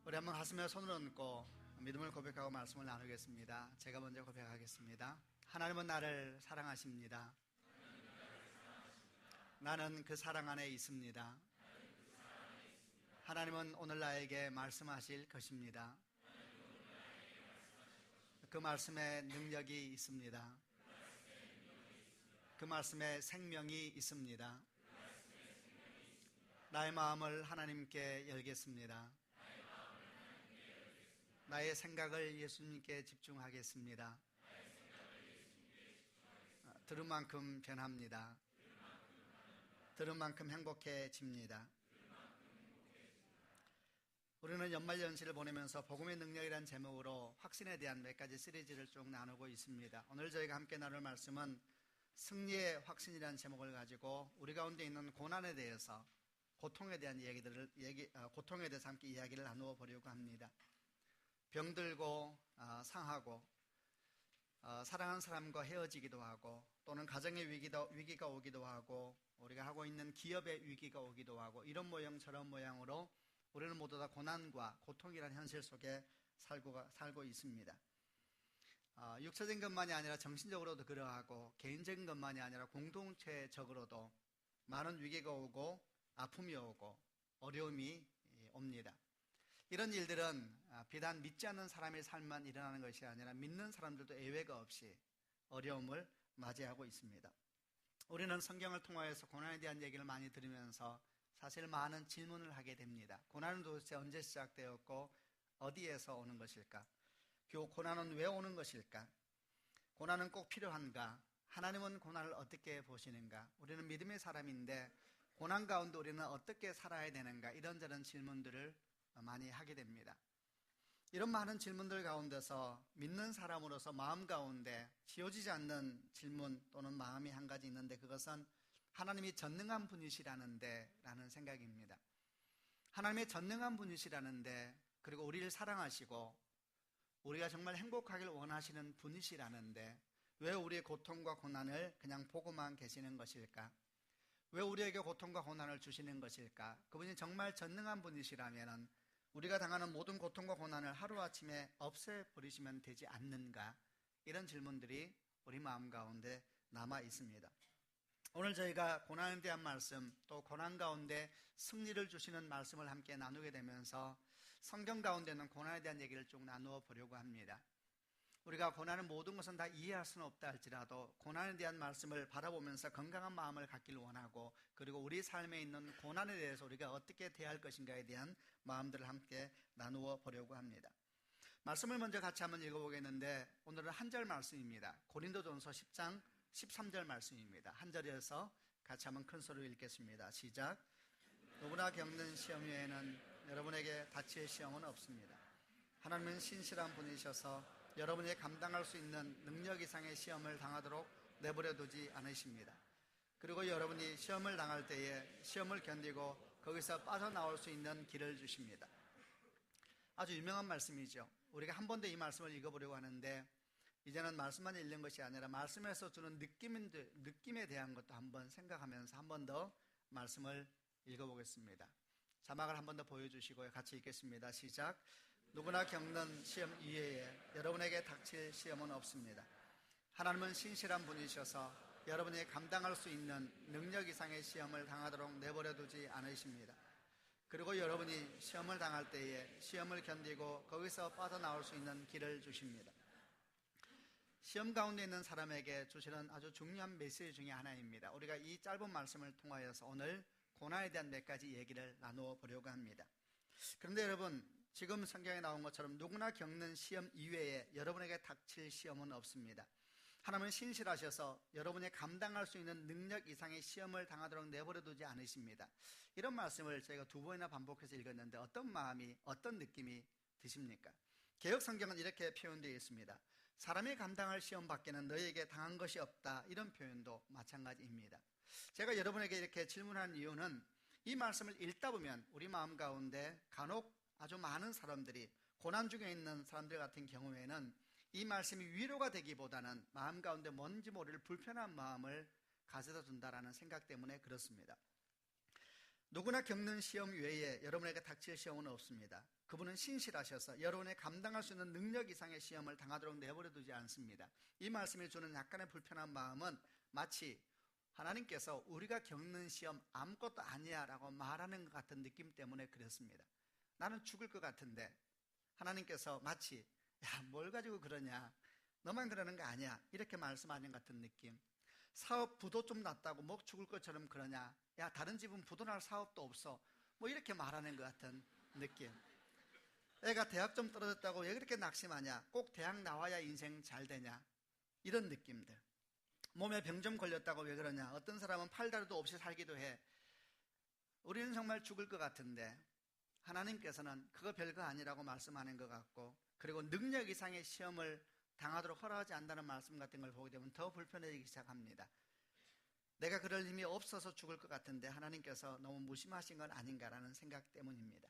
우리 한번 가슴에 손을 얹고 믿음을 고백하고 말씀을 나누겠습니다. 제가 먼저 고백하겠습니다. 하나님은 나를 사랑하십니다. 나는 그 사랑 안에 있습니다. 하나님은 오늘 나에게 말씀하실 것입니다. 그 말씀에 능력이 있습니다. 그 말씀에 생명이 있습니다. 나의 마음을 하나님께 열겠습니다. 나의 생각을 예수님께 집중하겠습니다. 들은 만큼 변합니다. 들은 만큼 행복해집니다. 우리는 연말연시를 보내면서 복음의 능력이라는 제목으로 확신에 대한 몇 가지 시리즈를 쭉 나누고 있습니다. 오늘 저희가 함께 나눌 말씀은 승리의 확신이라는 제목을 가지고 우리 가운데 있는 고난에 대해서, 고통에 대한 고통에 대해서 함께 이야기를 나누어 보려고 합니다. 병들고 상하고 사랑하는 사람과 헤어지기도 하고, 또는 가정의 위기가 오기도 하고, 우리가 하고 있는 기업의 위기가 오기도 하고, 이런 모양 저런 모양으로 우리는 모두 다 고난과 고통이라는 현실 속에 살고 있습니다. 육체적인 것만이 아니라 정신적으로도 그러하고, 개인적인 것만이 아니라 공동체적으로도 많은 위기가 오고 아픔이 오고 어려움이 옵니다. 이런 일들은 비단 믿지 않는 사람의 삶만 일어나는 것이 아니라 믿는 사람들도 예외가 없이 어려움을 맞이하고 있습니다. 우리는 성경을 통하여서 고난에 대한 얘기를 많이 들으면서 사실 많은 질문을 하게 됩니다. 고난은 도대체 언제 시작되었고 어디에서 오는 것일까? 고난은 왜 오는 것일까? 고난은 꼭 필요한가? 하나님은 고난을 어떻게 보시는가? 우리는 믿음의 사람인데 고난 가운데 우리는 어떻게 살아야 되는가? 이런저런 질문들을 많이 하게 됩니다. 이런 많은 질문들 가운데서 믿는 사람으로서 마음 가운데 지워지지 않는 질문 또는 마음이 한 가지 있는데, 그것은 하나님이 전능한 분이시라는데 라는 생각입니다. 하나님의 전능한 분이시라는데, 그리고 우리를 사랑하시고 우리가 정말 행복하길 원하시는 분이시라는데 왜 우리의 고통과 고난을 그냥 보고만 계시는 것일까? 왜 우리에게 고통과 고난을 주시는 것일까? 그분이 정말 전능한 분이시라면 우리가 당하는 모든 고통과 고난을 하루아침에 없애버리시면 되지 않는가? 이런 질문들이 우리 마음 가운데 남아 있습니다. 오늘 저희가 고난에 대한 말씀, 또 고난 가운데 승리를 주시는 말씀을 함께 나누게 되면서 성경 가운데는 고난에 대한 얘기를 쭉 나누어 보려고 합니다. 우리가 고난은 모든 것은 다 이해할 수는 없다 할지라도 고난에 대한 말씀을 바라보면서 건강한 마음을 갖기를 원하고, 그리고 우리 삶에 있는 고난에 대해서 우리가 어떻게 대할 것인가에 대한 마음들을 함께 나누어 보려고 합니다. 말씀을 먼저 같이 한번 읽어보겠는데, 오늘은 한 절 말씀입니다. 고린도전서 10장 13절 말씀입니다. 한 절에서 같이 한번 큰 소리로 읽겠습니다. 시작. 누구나 겪는 시험 외에는 여러분에게 닥칠 시험은 없습니다. 하나님은 신실한 분이셔서 여러분이 감당할 수 있는 능력 이상의 시험을 당하도록 내버려 두지 않으십니다. 그리고 여러분이 시험을 당할 때에 시험을 견디고 거기서 빠져나올 수 있는 길을 주십니다. 아주 유명한 말씀이죠. 우리가 한 번 더 이 말씀을 읽어보려고 하는데, 이제는 말씀만 읽는 것이 아니라 말씀에서 주는 느낌에 대한 것도 한번 생각하면서 한 번 더 말씀을 읽어보겠습니다. 자막을 한 번 더 보여주시고요. 같이 읽겠습니다. 시작. 누구나 겪는 시험 이외에 여러분에게 닥칠 시험은 없습니다. 하나님은 신실한 분이셔서 여러분이 감당할 수 있는 능력 이상의 시험을 당하도록 내버려 두지 않으십니다. 그리고 여러분이 시험을 당할 때에 시험을 견디고 거기서 빠져나올 수 있는 길을 주십니다. 시험 가운데 있는 사람에게 주시는 아주 중요한 메시지 중에 하나입니다. 우리가 이 짧은 말씀을 통하여서 오늘 고난에 대한 몇 가지 얘기를 나누어 보려고 합니다. 그런데 여러분, 지금 성경에 나온 것처럼 누구나 겪는 시험 이외에 여러분에게 닥칠 시험은 없습니다. 하나님은 신실하셔서 여러분이 감당할 수 있는 능력 이상의 시험을 당하도록 내버려 두지 않으십니다. 이런 말씀을 저희가 두 번이나 반복해서 읽었는데 어떤 마음이, 어떤 느낌이 드십니까? 개역 성경은 이렇게 표현되어 있습니다. 사람이 감당할 시험 밖에는 너희에게 당한 것이 없다. 이런 표현도 마찬가지입니다. 제가 여러분에게 이렇게 질문한 이유는 이 말씀을 읽다 보면 우리 마음 가운데 간혹 아주 많은 사람들이, 고난 중에 있는 사람들 같은 경우에는 이 말씀이 위로가 되기보다는 마음 가운데 뭔지 모를 불편한 마음을 가져다 준다라는 생각 때문에 그렇습니다. 누구나 겪는 시험 외에 여러분에게 닥칠 시험은 없습니다. 그분은 신실하셔서 여러분의 감당할 수 있는 능력 이상의 시험을 당하도록 내버려 두지 않습니다. 이 말씀이 주는 약간의 불편한 마음은 마치 하나님께서 우리가 겪는 시험 아무것도 아니야 라고 말하는 것 같은 느낌 때문에 그렇습니다. 나는 죽을 것 같은데 하나님께서 마치 야, 뭘 가지고 그러냐, 너만 그러는 거 아니야, 이렇게 말씀하는 것 같은 느낌. 사업 부도 좀 났다고 뭐 죽을 것처럼 그러냐, 야 다른 집은 부도 날 사업도 없어, 뭐 이렇게 말하는 것 같은 느낌. 애가 대학 좀 떨어졌다고 왜 그렇게 낙심하냐, 꼭 대학 나와야 인생 잘 되냐, 이런 느낌들. 몸에 병 좀 걸렸다고 왜 그러냐, 어떤 사람은 팔다리도 없이 살기도 해. 우리는 정말 죽을 것 같은데 하나님께서는 그거 별거 아니라고 말씀하는 것 같고, 그리고 능력 이상의 시험을 당하도록 허락하지 않는다는 말씀 같은 걸 보게 되면 더 불편해지기 시작합니다. 내가 그럴 힘이 없어서 죽을 것 같은데 하나님께서 너무 무심하신 건 아닌가라는 생각 때문입니다.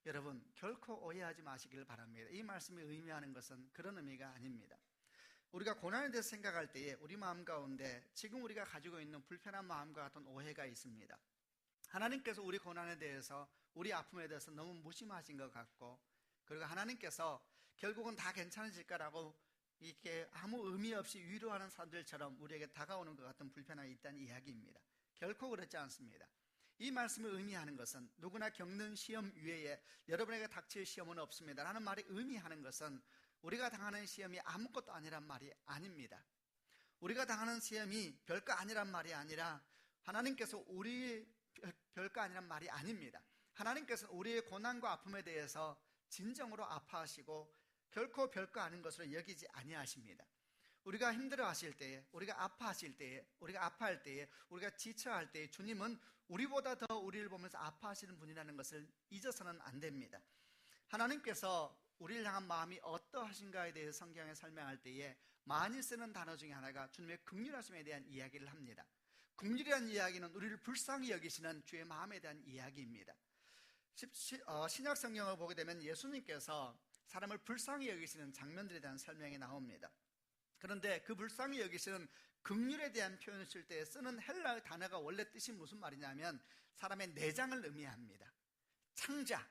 여러분, 결코 오해하지 마시길 바랍니다. 이 말씀이 의미하는 것은 그런 의미가 아닙니다. 우리가 고난에 대해서 생각할 때에 우리 마음 가운데 지금 우리가 가지고 있는 불편한 마음과 같은 오해가 있습니다. 하나님께서 우리 고난에 대해서, 우리 아픔에 대해서 너무 무심하신 것 같고, 그리고 하나님께서 결국은 다 괜찮아질 거라고 이렇게 아무 의미 없이 위로하는 사람들처럼 우리에게 다가오는 것 같은 불편함이 있다는 이야기입니다. 결코 그렇지 않습니다. 이 말씀을 의미하는 것은 누구나 겪는 시험 외에 여러분에게 닥칠 시험은 없습니다 라는 말이 의미하는 것은 우리가 당하는 시험이 아무것도 아니란 말이 아닙니다. 우리가 당하는 시험이 별거 아니란 말이 아니라 하나님께서 우리 별거 아니란 말이 아닙니다. 하나님께서 우리의 고난과 아픔에 대해서 진정으로 아파하시고 결코 별거 아닌 것으로 여기지 아니하십니다. 우리가 힘들어하실 때에, 우리가 아파하실 때에, 우리가 아파할 때에, 우리가 지쳐할 때에 주님은 우리보다 더 우리를 보면서 아파하시는 분이라는 것을 잊어서는 안 됩니다. 하나님께서 우리를 향한 마음이 어떠하신가에 대해서 성경에 설명할 때에 많이 쓰는 단어 중에 하나가 주님의 긍휼하심에 대한 이야기를 합니다. 긍휼이라는 이야기는 우리를 불쌍히 여기시는 주의 마음에 대한 이야기입니다. 신약 성경을 보게 되면 예수님께서 사람을 불쌍히 여기시는 장면들에 대한 설명이 나옵니다. 그런데 그 불쌍히 여기시는 긍휼에 대한 표현을 쓸 때 쓰는 헬라의 단어가 원래 뜻이 무슨 말이냐면 사람의 내장을 의미합니다. 창자,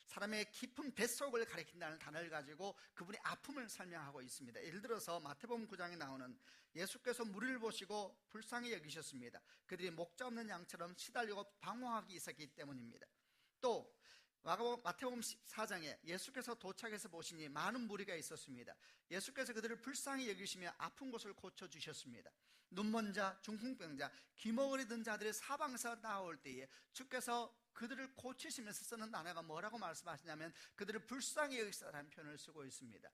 사람의 깊은 뱃속을 가리킨다는 단어를 가지고 그분의 아픔을 설명하고 있습니다. 예를 들어서 마태복음 9장에 나오는 예수께서 무리를 보시고 불쌍히 여기셨습니다. 그들이 목자 없는 양처럼 시달리고 방황하기 있었기 때문입니다. 또 마태복음 14장에 예수께서 도착해서 보시니 많은 무리가 있었습니다. 예수께서 그들을 불쌍히 여기시며 아픈 곳을 고쳐주셨습니다. 눈먼 자, 중풍병자, 귀머거리 든 자들의 사방에서 나올 때에 주께서 그들을 고치시면서 쓰는 단어가 뭐라고 말씀하시냐면 그들을 불쌍히 여기시다라는 표현을 쓰고 있습니다.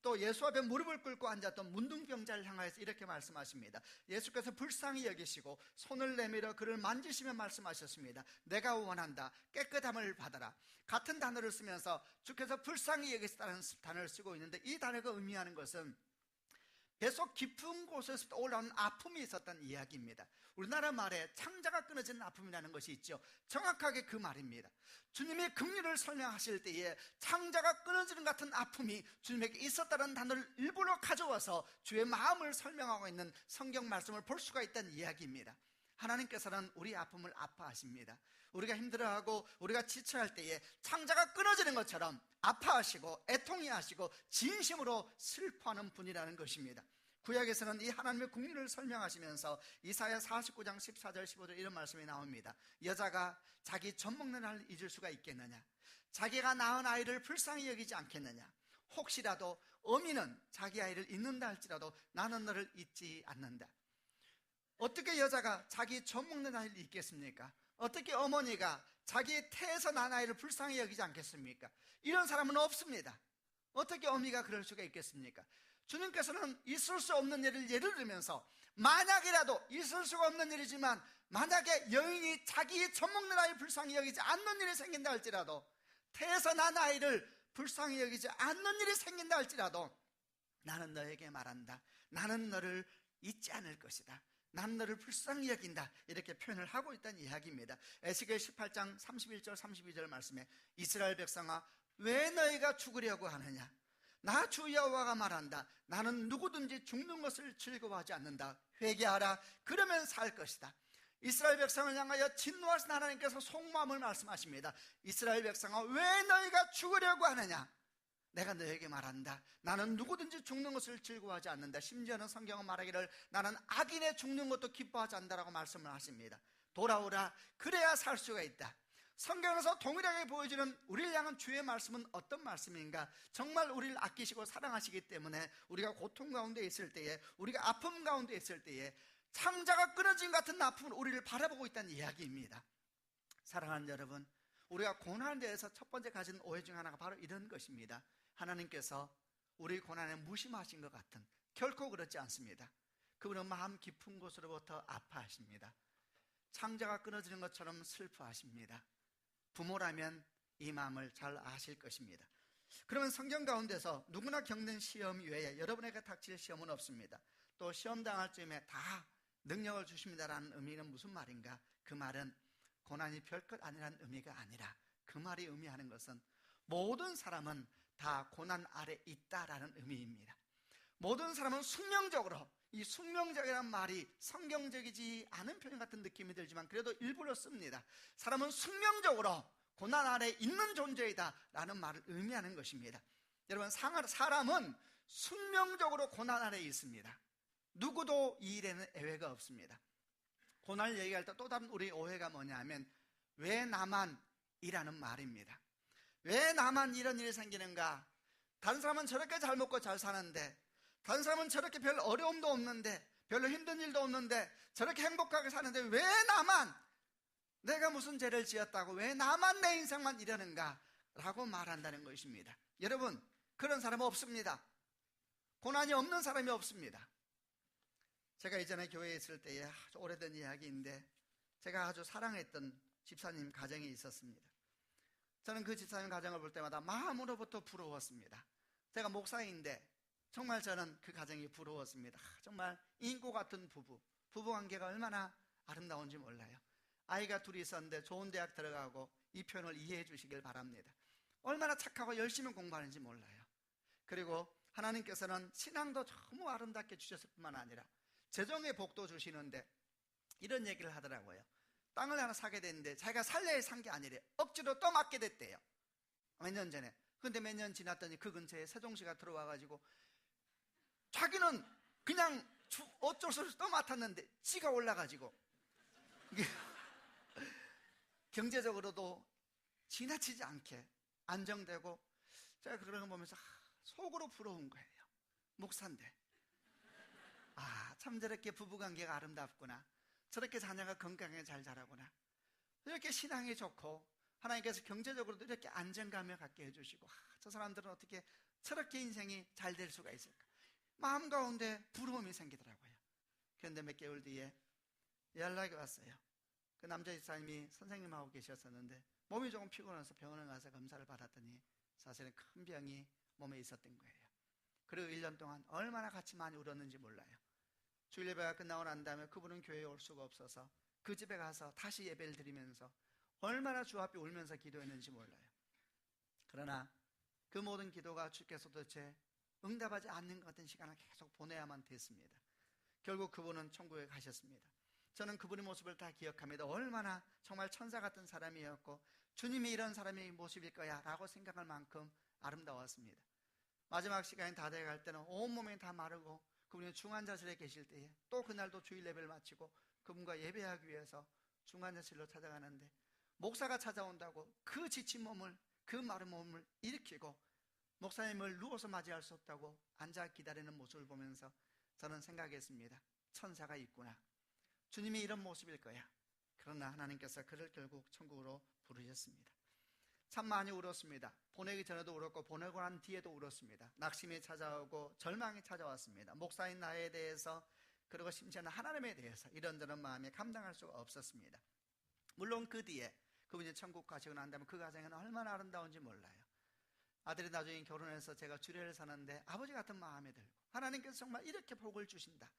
또 예수 앞에 무릎을 꿇고 앉았던 문둥병자를 향하여서 이렇게 말씀하십니다. 예수께서 불쌍히 여기시고 손을 내밀어 그를 만지시며 말씀하셨습니다. 내가 원한다, 깨끗함을 받아라. 같은 단어를 쓰면서 주께서 불쌍히 여기시다는 단어를 쓰고 있는데 이 단어가 의미하는 것은 뱃속 깊은 곳에서 올라오는 아픔이 있었다는 이야기입니다. 우리나라 말에 창자가 끊어지는 아픔이라는 것이 있죠. 정확하게 그 말입니다. 주님의 긍휼을 설명하실 때에 창자가 끊어지는 같은 아픔이 주님에게 있었다는 단어를 일부러 가져와서 주의 마음을 설명하고 있는 성경 말씀을 볼 수가 있다는 이야기입니다. 하나님께서는 우리 아픔을 아파하십니다. 우리가 힘들어하고 우리가 지쳐할 때에 창자가 끊어지는 것처럼 아파하시고 애통해하시고 진심으로 슬퍼하는 분이라는 것입니다. 구약에서는 이 하나님의 긍휼을 설명하시면서 이사야 49장 14절 15절 이런 말씀이 나옵니다. 여자가 자기 젖 먹는 날을 잊을 수가 있겠느냐, 자기가 낳은 아이를 불쌍히 여기지 않겠느냐, 혹시라도 어미는 자기 아이를 잊는다 할지라도 나는 너를 잊지 않는다. 어떻게 여자가 자기 젖 먹는 아이를 잊겠습니까? 어떻게 어머니가 자기의 태에서 난 아이를 불쌍히 여기지 않겠습니까? 이런 사람은 없습니다. 어떻게 어미가 그럴 수가 있겠습니까? 주님께서는 있을 수 없는 일을 예를 들면서 만약이라도 있을 수가 없는 일이지만 만약에 여인이 자기의 젖 먹는 아이를 불쌍히 여기지 않는 일이 생긴다 할지라도, 태에서 난 아이를 불쌍히 여기지 않는 일이 생긴다 할지라도 나는 너에게 말한다. 나는 너를 잊지 않을 것이다. 난 너를 불쌍히 여긴다. 이렇게 표현을 하고 있다는 이야기입니다. 에스겔 18장 31절 32절 말씀에 이스라엘 백성아, 왜 너희가 죽으려고 하느냐? 나 주 여호와가 말한다. 나는 누구든지 죽는 것을 즐거워하지 않는다. 회개하라. 그러면 살 것이다. 이스라엘 백성을 향하여 진노하신 하나님께서 속마음을 말씀하십니다. 이스라엘 백성아, 왜 너희가 죽으려고 하느냐? 내가 너에게 말한다. 나는 누구든지 죽는 것을 즐거워하지 않는다. 심지어는 성경은 말하기를 나는 악인의 죽는 것도 기뻐하지 않는다라고 말씀을 하십니다. 돌아오라, 그래야 살 수가 있다. 성경에서 동일하게 보여주는 우리를 향한 주의 말씀은 어떤 말씀인가? 정말 우리를 아끼시고 사랑하시기 때문에 우리가 고통 가운데 있을 때에, 우리가 아픔 가운데 있을 때에 창자가 끊어진 같은 아픔을 우리를 바라보고 있다는 이야기입니다. 사랑하는 여러분, 우리가 고난에 대해서 첫 번째 가진 오해 중 하나가 바로 이런 것입니다. 하나님께서 우리 고난에 무심하신 것 같은, 결코 그렇지 않습니다. 그분은 마음 깊은 곳으로부터 아파하십니다. 창자가 끊어지는 것처럼 슬퍼하십니다. 부모라면 이 마음을 잘 아실 것입니다. 그러면 성경 가운데서 누구나 겪는 시험 외에 여러분에게 닥칠 시험은 없습니다. 또 시험 당할 쯤에 다 능력을 주십니다라는 의미는 무슨 말인가? 그 말은 고난이 별것 아니라는 의미가 아니라, 그 말이 의미하는 것은 모든 사람은 다 고난 아래 있다라는 의미입니다. 모든 사람은 숙명적으로, 이 숙명적이라는 말이 성경적이지 않은 표현 같은 느낌이 들지만 그래도 일부러 씁니다. 사람은 숙명적으로 고난 아래 있는 존재이다 라는 말을 의미하는 것입니다. 여러분, 사람은 숙명적으로 고난 아래 있습니다. 누구도 이 일에는 예외가 없습니다. 고난을 얘기할 때 또 다른 우리 오해가 뭐냐면 왜 나만 이라는 말입니다. 왜 나만 이런 일이 생기는가? 다른 사람은 저렇게 잘 먹고 잘 사는데, 다른 사람은 저렇게 별 어려움도 없는데, 별로 힘든 일도 없는데 저렇게 행복하게 사는데 왜 나만, 내가 무슨 죄를 지었다고 왜 나만, 내 인생만 이러는가? 라고 말한다는 것입니다. 여러분, 그런 사람은 없습니다. 고난이 없는 사람이 없습니다. 제가 이전에 교회에 있을 때에 아주 오래된 이야기인데, 제가 아주 사랑했던 집사님 가정이 있었습니다. 저는 그 집사님 가정을 볼 때마다 마음으로부터 부러웠습니다. 제가 목사인데 정말 저는 그 가정이 부러웠습니다. 정말 인고 같은 부부관계가 얼마나 아름다운지 몰라요. 아이가 둘이 있었는데 좋은 대학 들어가고, 이 표현을 이해해 주시길 바랍니다. 얼마나 착하고 열심히 공부하는지 몰라요. 그리고 하나님께서는 신앙도 너무 아름답게 주셨을 뿐만 아니라 재정의 복도 주시는데 이런 얘기를 하더라고요. 땅을 하나 사게 됐는데 자기가 살래야 산 게 아니래. 억지로 또 맡게 됐대요. 몇 년 전에. 근데 몇 년 지났더니 그 근처에 세종시가 들어와가지고 자기는 그냥 어쩔 수 없이 또 맡았는데 지가 올라가지고 경제적으로도 지나치지 않게 안정되고, 제가 그런 거 보면서 속으로 부러운 거예요. 목사인데 참 저렇게 부부관계가 아름답구나, 저렇게 자녀가 건강하게 잘 자라구나, 이렇게 신앙이 좋고 하나님께서 경제적으로도 이렇게 안정감을 갖게 해주시고, 저 사람들은 어떻게 저렇게 인생이 잘 될 수가 있을까? 마음 가운데 부러움이 생기더라고요. 그런데 몇 개월 뒤에 연락이 왔어요. 그 남자 집사님이 선생님하고 계셨었는데 몸이 조금 피곤해서 병원에 가서 검사를 받았더니 사실은 큰 병이 몸에 있었던 거예요. 그리고 1년 동안 얼마나 같이 많이 울었는지 몰라요. 주일 예배가 끝나고 난 다음에 그분은 교회에 올 수가 없어서 그 집에 가서 다시 예배를 드리면서 얼마나 주 앞에 울면서 기도했는지 몰라요. 그러나 그 모든 기도가 주께서 도대체 응답하지 않는 것 같은 시간을 계속 보내야만 됐습니다. 결국 그분은 천국에 가셨습니다. 저는 그분의 모습을 다 기억합니다. 얼마나 정말 천사 같은 사람이었고 주님이 이런 사람의 모습일 거야 라고 생각할 만큼 아름다웠습니다. 마지막 시간이 다 돼갈 때는 온몸이 다 마르고 그분이 중환자실에 계실 때에, 또 그날도 주일 예배를 마치고 그분과 예배하기 위해서 중환자실로 찾아가는데 목사가 찾아온다고 그 지친 몸을, 그 마른 몸을 일으키고 목사님을 누워서 맞이할 수 없다고 앉아 기다리는 모습을 보면서 저는 생각했습니다. 천사가 있구나. 주님이 이런 모습일 거야. 그러나 하나님께서 그를 결국 천국으로 부르셨습니다. 참 많이 울었습니다. 보내기 전에도 울었고 보내고 난 뒤에도 울었습니다. 낙심이 찾아오고 절망이 찾아왔습니다. 목사인 나에 대해서, 그리고 심지어는 하나님에 대해서 이런저런 마음이 감당할 수가 없었습니다. 물론 그 뒤에 그분이 천국 가시고 난 다음에 그 가정에는 얼마나 아름다운지 몰라요. 아들이 나중에 결혼해서 제가 주례를 사는데 아버지 같은 마음이 들고, 하나님께서 정말 이렇게 복을 주신다.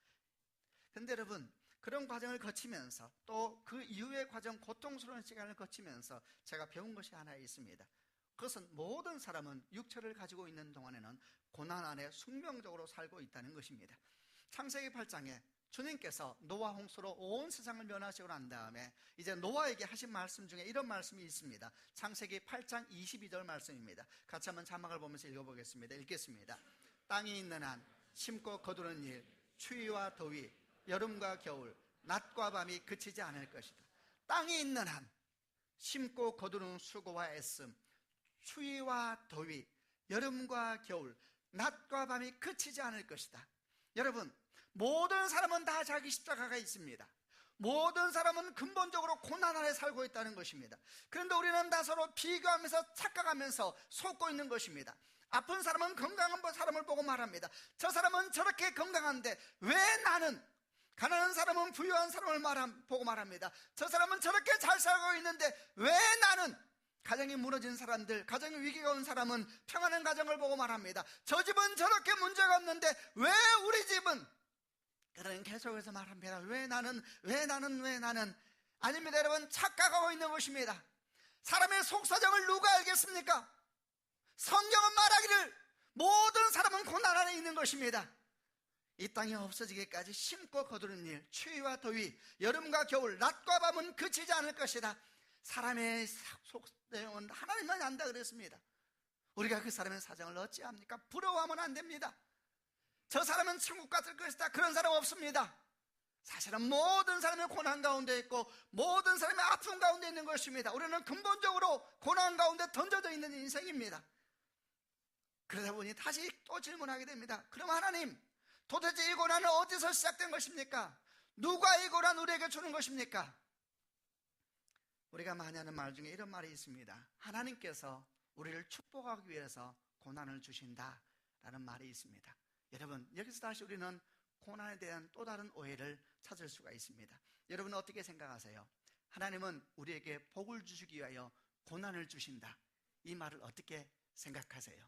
근데 여러분, 그런 과정을 거치면서 또 그 이후의 과정, 고통스러운 시간을 거치면서 제가 배운 것이 하나 있습니다. 그것은 모든 사람은 육체를 가지고 있는 동안에는 고난 안에 숙명적으로 살고 있다는 것입니다. 창세기 8장에 주님께서 노아 홍수로 온 세상을 멸하시고 난 다음에 이제 노아에게 하신 말씀 중에 이런 말씀이 있습니다. 창세기 8장 22절 말씀입니다. 같이 한번 자막을 보면서 읽어보겠습니다. 읽겠습니다. 땅이 있는 한 심고 거두는 일, 추위와 더위, 여름과 겨울, 낮과 밤이 그치지 않을 것이다. 땅이 있는 한 심고 거두는 수고와 애씀, 추위와 더위, 여름과 겨울, 낮과 밤이 그치지 않을 것이다. 여러분, 모든 사람은 다 자기 십자가가 있습니다. 모든 사람은 근본적으로 고난 안에 살고 있다는 것입니다. 그런데 우리는 다 서로 비교하면서 착각하면서 속고 있는 것입니다. 아픈 사람은 건강한 사람을 보고 말합니다. 저 사람은 저렇게 건강한데 왜 나는, 가난한 사람은 부유한 사람을 보고 말합니다. 저 사람은 저렇게 잘 살고 있는데 왜 나는, 가정이 무너진 사람들, 가정의 위기가 온 사람은 평안한 가정을 보고 말합니다. 저 집은 저렇게 문제가 없는데 왜 우리 집은, 그들은 계속해서 말합니다. 왜 나는. 아닙니다. 여러분, 착각하고 있는 것입니다. 사람의 속사정을 누가 알겠습니까? 성경은 말하기를 모든 사람은 고난 안에 있는 것입니다. 이 땅이 없어지기까지 심고 거두는 일, 추위와 더위, 여름과 겨울, 낮과 밤은 그치지 않을 것이다. 사람의 속사정은 하나님만 안다 그랬습니다. 우리가 그 사람의 사정을 어찌합니까? 부러워하면 안 됩니다. 저 사람은 천국 같을 것이다, 그런 사람 없습니다. 사실은 모든 사람이 고난 가운데 있고 모든 사람이 아픔 가운데 있는 것입니다. 우리는 근본적으로 고난 가운데 던져져 있는 인생입니다. 그러다 보니 다시 또 질문하게 됩니다. 그럼 하나님, 도대체 이 고난은 어디서 시작된 것입니까? 누가 이 고난 우리에게 주는 것입니까? 우리가 많이 하는 말 중에 이런 말이 있습니다. 하나님께서 우리를 축복하기 위해서 고난을 주신다라는 말이 있습니다. 여러분, 여기서 다시 우리는 고난에 대한 또 다른 오해를 찾을 수가 있습니다. 여러분, 어떻게 생각하세요? 하나님은 우리에게 복을 주시기 위하여 고난을 주신다, 이 말을 어떻게 생각하세요?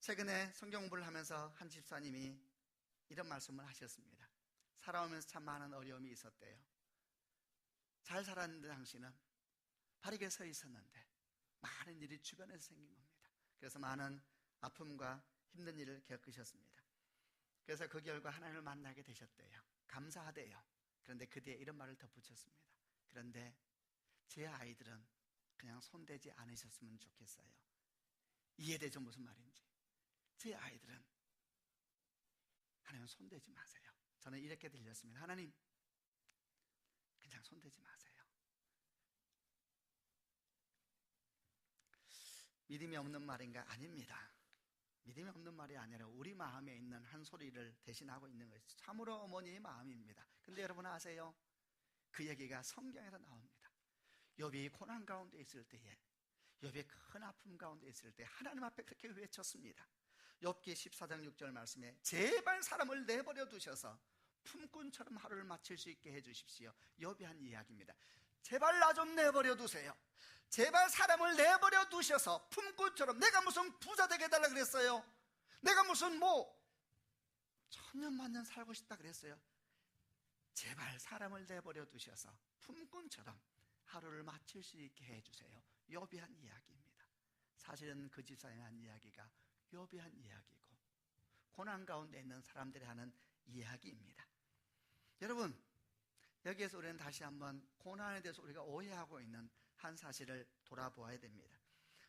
최근에 성경 공부를 하면서 한 집사님이 이런 말씀을 하셨습니다. 살아오면서 참 많은 어려움이 있었대요. 잘 살았는데 당신은 바르게 서 있었는데 많은 일이 주변에서 생긴 겁니다. 그래서 많은 아픔과 힘든 일을 겪으셨습니다. 그래서 그 결과 하나님을 만나게 되셨대요. 감사하대요. 그런데 그 뒤에 이런 말을 덧붙였습니다. 그런데 제 아이들은 그냥 손대지 않으셨으면 좋겠어요. 이해되죠? 무슨 말인지. 제 아이들은 하나님 손대지 마세요. 저는 이렇게 들렸습니다. 하나님, 그냥 손대지 마세요. 믿음이 없는 말인가? 아닙니다. 믿음이 없는 말이 아니라 우리 마음에 있는 한 소리를 대신하고 있는 것이 참으로 어머니의 마음입니다. 근데 여러분 아세요? 그 얘기가 성경에서 나옵니다. 욥이 고난 가운데 있을 때에, 욥이 큰 아픔 가운데 있을 때 하나님 앞에 그렇게 외쳤습니다. 욥기 14장 6절 말씀에 제발 사람을 내버려 두셔서 품꾼처럼 하루를 마칠 수 있게 해주십시오. 욥이 한 이야기입니다. 제발 나 좀 내버려 두세요. 제발 사람을 내버려 두셔서 품꾼처럼, 내가 무슨 부자 되게 해달라 그랬어요? 내가 무슨 천년만년 살고 싶다 그랬어요? 제발 사람을 내버려 두셔서 품꾼처럼 하루를 마칠 수 있게 해주세요. 욥이 한 이야기입니다. 사실은 그 집사님이 한 이야기가 욥이 한 이야기고 고난 가운데 있는 사람들이 하는 이야기입니다. 여러분, 여기에서 우리는 다시 한번 고난에 대해서 우리가 오해하고 있는 한 사실을 돌아보아야 됩니다.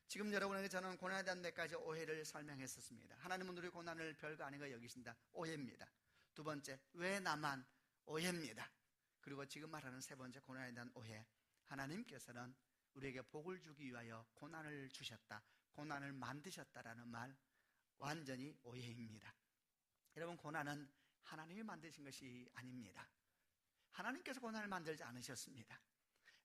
지금 여러분에게 저는 고난에 대한 몇 가지 오해를 설명했었습니다. 하나님은 우리 고난을 별거 아닌 거 여기신다, 오해입니다. 두 번째, 왜 나만? 오해입니다. 그리고 지금 말하는 세 번째 고난에 대한 오해, 하나님께서는 우리에게 복을 주기 위하여 고난을 주셨다, 고난을 만드셨다라는 말, 완전히 오해입니다. 여러분, 고난은 하나님이 만드신 것이 아닙니다. 하나님께서 고난을 만들지 않으셨습니다.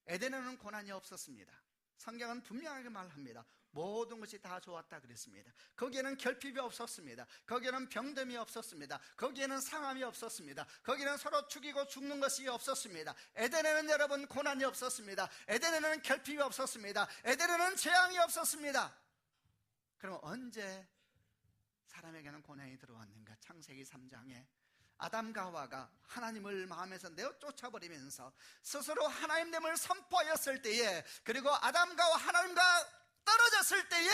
에덴에는 고난이 없었습니다. 성경은 분명하게 말합니다. 모든 것이 다 좋았다 그랬습니다. 거기에는 결핍이 없었습니다. 거기에는 병듦이 없었습니다. 거기에는 상함이 없었습니다. 거기에는 서로 죽이고 죽는 것이 없었습니다. 에덴에는 여러분 고난이 없었습니다. 에덴에는 결핍이 없었습니다. 에덴에는 재앙이 없었습니다. 그럼 언제 사람에게는 고난이 들어왔는가? 창세기 3장에 아담과 하와가 하나님을 마음에서 내어 쫓아버리면서 스스로 하나님됨을 선포하였을 때에, 그리고 아담과 하나님과 떨어졌을 때에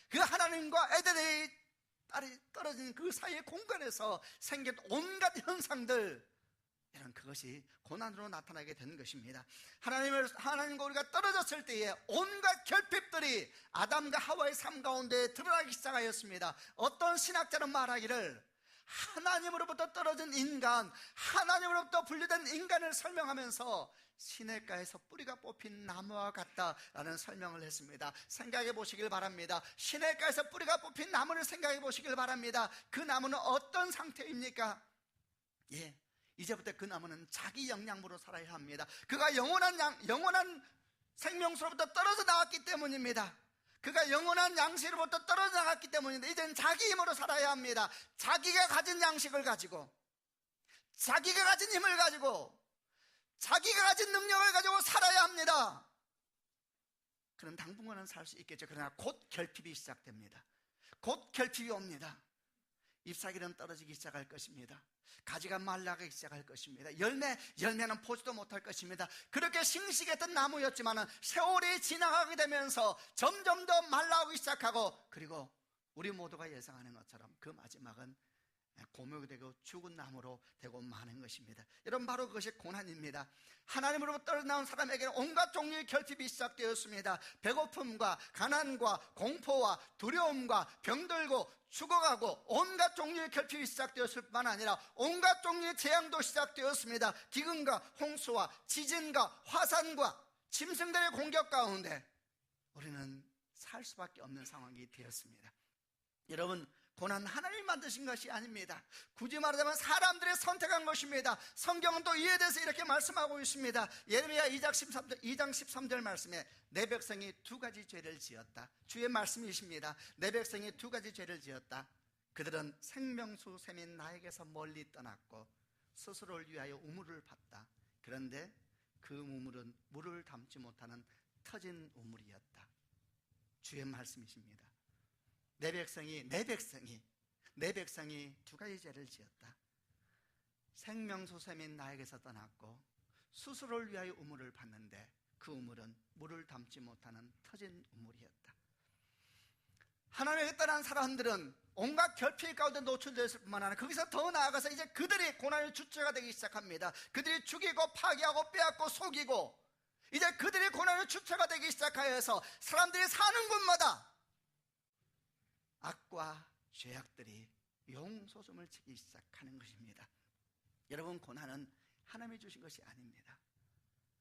그 하나님과 에덴의 떨어진 그 사이의 공간에서 생긴 온갖 현상들, 이런 그것이 고난으로 나타나게 되는 것입니다. 하나님과 우리가 떨어졌을 때에 온갖 결핍들이 아담과 하와의 삶 가운데 드러나기 시작하였습니다. 어떤 신학자는 말하기를 하나님으로부터 떨어진 인간, 하나님으로부터 분리된 인간을 설명하면서 시냇가에서 뿌리가 뽑힌 나무와 같다라는 설명을 했습니다. 생각해 보시길 바랍니다. 시냇가에서 뿌리가 뽑힌 나무를 생각해 보시길 바랍니다. 그 나무는 어떤 상태입니까? 이제부터 그 나무는 자기 영양분으로 살아야 합니다. 그가 영원한 생명수로부터 떨어져 나왔기 때문입니다. 그가 영원한 양식으로부터 떨어져 나갔기 때문인데 이제는 자기 힘으로 살아야 합니다. 자기가 가진 양식을 가지고, 자기가 가진 힘을 가지고, 자기가 가진 능력을 가지고 살아야 합니다. 그럼 당분간은 살 수 있겠죠. 그러나 곧 결핍이 시작됩니다. 곧 결핍이 옵니다. 잎사귀는 떨어지기 시작할 것입니다. 가지가 말라가기 시작할 것입니다. 열매는 포지도 못할 것입니다. 그렇게 싱싱했던 나무였지만 세월이 지나가게 되면서 점점 더 말라오기 시작하고, 그리고 우리 모두가 예상하는 것처럼 그 마지막은 고목이 되고 죽은 나무로 되고 마는 것입니다. 여러분, 바로 그것이 고난입니다. 하나님으로부터 떨어져 나온 사람에게는 온갖 종류의 결핍이 시작되었습니다. 배고픔과 가난과 공포와 두려움과 병들고 죽어가고 온갖 종류의 결핍이 시작되었을 뿐만 아니라 온갖 종류의 재앙도 시작되었습니다. 기근과 홍수와 지진과 화산과 짐승들의 공격 가운데 우리는 살 수밖에 없는 상황이 되었습니다. 여러분, 고난 하나님이 만드신 것이 아닙니다. 굳이 말하자면 사람들이 선택한 것입니다. 성경은 또 이에 대해서 이렇게 말씀하고 있습니다. 예레미야 2장 13절 말씀에 내 백성이 두 가지 죄를 지었다. 주의 말씀이십니다. 내 백성이 두 가지 죄를 지었다. 그들은 생명수 샘인 나에게서 멀리 떠났고 스스로를 위하여 우물을 팠다. 그런데 그 우물은 물을 담지 못하는 터진 우물이었다. 주의 말씀이십니다. 내 백성이 두 가지 죄를 지었다. 생명수 샘인 나에게서 떠났고 스스로를 위하여 우물을 팠는데 그 우물은 물을 담지 못하는 터진 우물이었다. 하나님에게 떠난 사람들은 온갖 결핍 가운데 노출되었을 뿐만 아니라 거기서 더 나아가서 이제 그들이 고난의 주체가 되기 시작합니다. 그들이 죽이고 파괴하고 빼앗고 속이고 이제 그들이 고난의 주체가 되기 시작하여서 사람들이 사는 곳마다 악과 죄악들이 용솟음을 치기 시작하는 것입니다. 여러분, 고난은 하나님이 주신 것이 아닙니다.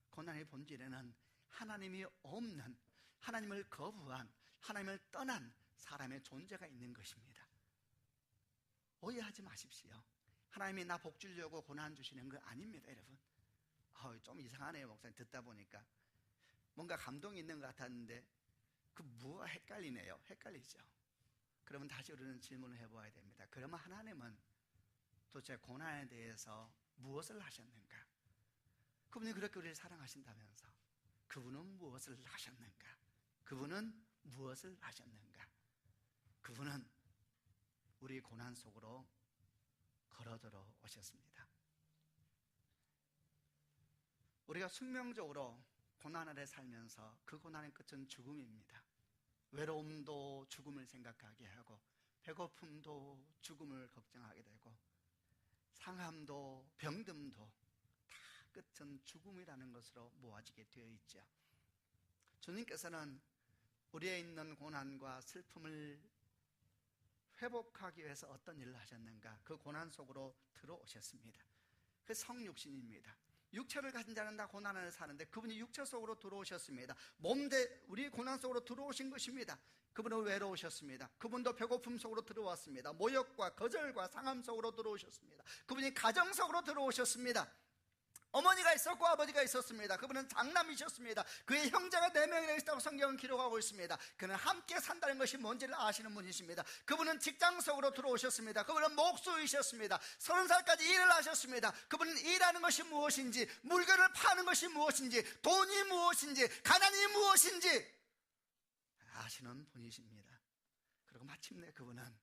고난의 본질에는 하나님이 없는, 하나님을 거부한, 하나님을 떠난 사람의 존재가 있는 것입니다. 오해하지 마십시오. 하나님이 나 복 주려고 고난 주시는 거 아닙니다, 여러분. 좀 이상하네요, 목사님. 듣다 보니까 뭔가 감동이 있는 것 같았는데 그 뭐가 헷갈리네요. 헷갈리죠. 그러면 다시 우리는 질문을 해봐야 됩니다. 그러면 하나님은 도대체 고난에 대해서 무엇을 하셨는가? 그분이 그렇게 우리를 사랑하신다면서 그분은 무엇을 하셨는가? 그분은 무엇을 하셨는가? 그분은 우리 고난 속으로 걸어들어 오셨습니다. 우리가 숙명적으로 고난 아래 살면서 그 고난의 끝은 죽음입니다. 외로움도 죽음을 생각하게 하고 배고픔도 죽음을 걱정하게 되고 상함도 병듦도 다 끝은 죽음이라는 것으로 모아지게 되어 있죠. 주님께서는 우리에 있는 고난과 슬픔을 회복하기 위해서 어떤 일을 하셨는가? 그 고난 속으로 들어오셨습니다. 그 성육신입니다. 육체를 가진 자는 다 고난 안에 사는데 그분이 육체 속으로 들어오셨습니다. 몸대 우리 고난 속으로 들어오신 것입니다. 그분은 외로우셨습니다. 그분도 배고픔 속으로 들어왔습니다. 모욕과 거절과 상함 속으로 들어오셨습니다. 그분이 가정 속으로 들어오셨습니다. 어머니가 있었고 아버지가 있었습니다. 그분은 장남이셨습니다. 그의 형제가 4명이나 있다고 성경은 기록하고 있습니다. 그는 함께 산다는 것이 뭔지를 아시는 분이십니다. 그분은 직장 속으로 들어오셨습니다. 그분은 목수이셨습니다. 30살까지 일을 하셨습니다. 그분은 일하는 것이 무엇인지, 물건을 파는 것이 무엇인지, 돈이 무엇인지, 가난이 무엇인지 아시는 분이십니다. 그리고 마침내 그분은